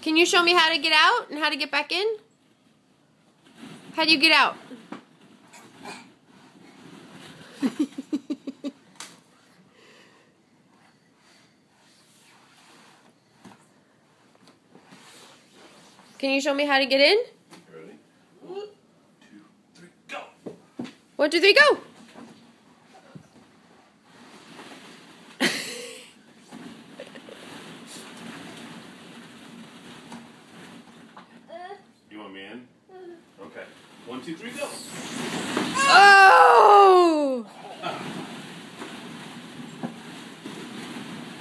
Can you show me how to get out and how to get back in? How do you get out? Can you show me how to get in? Ready? 1, 2, 3, go! 1, 2, 3, go! You want me in? Okay. 1, 2, 3, go! Oh!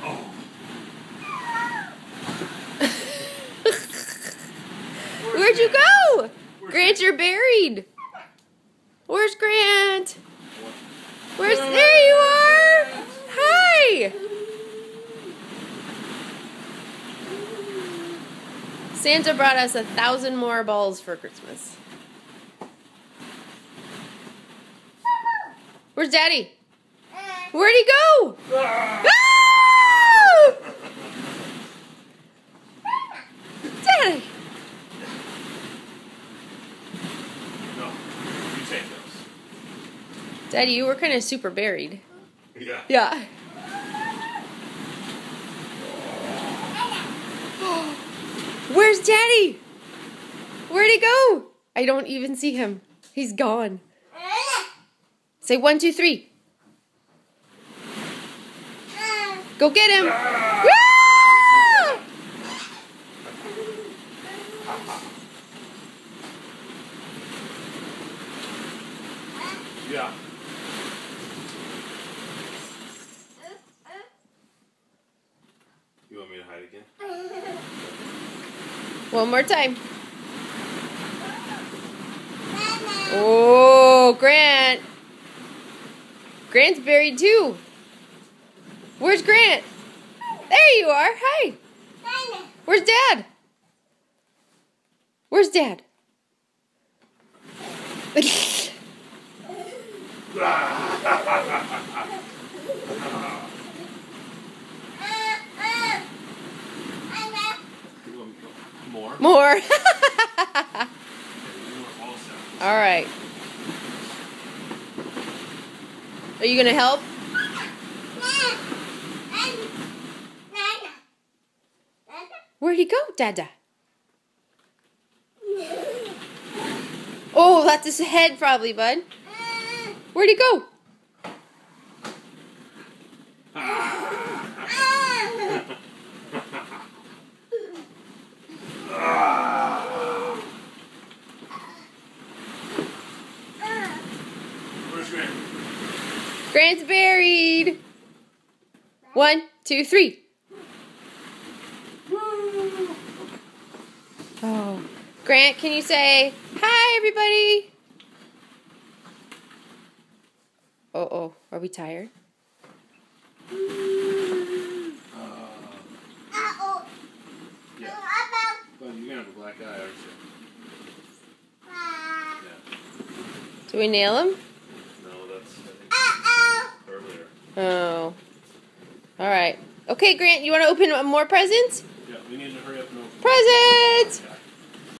Oh. Where'd you go? Where's Grant, Grant? you're buried. Where's Grant? Where's... Grant? There you are! Hi! Santa brought us 1,000 more balls for Christmas. Where's Daddy? Where'd he go? Ah! Daddy! No, you take those. Daddy, you were kind of super buried. Yeah. Yeah. Where's Daddy? Where'd he go? I don't even see him. He's gone. Say 1, 2, 3. Go get him. Ah! Yeah. You want me to hide again? One more time. Oh, Grant. Grant's buried too. Where's Grant? There you are. Hi. Where's Dad? Where's Dad? More? More. You want all sounds. All right. Are you going to help? Where'd he go, Dada? Oh, that's his head probably, bud. Where'd he go? Where's Grant? Grant's buried. 1, 2, 3. Oh. Grant, can you say, hi, everybody? Uh-oh. Are we tired? Yeah. But you're gonna have a black eye, aren't you? Yeah. Do we nail him? No, that's I think earlier. Oh. All right. Okay, Grant, you want to open more presents? Yeah, we need to hurry up and open. Presents!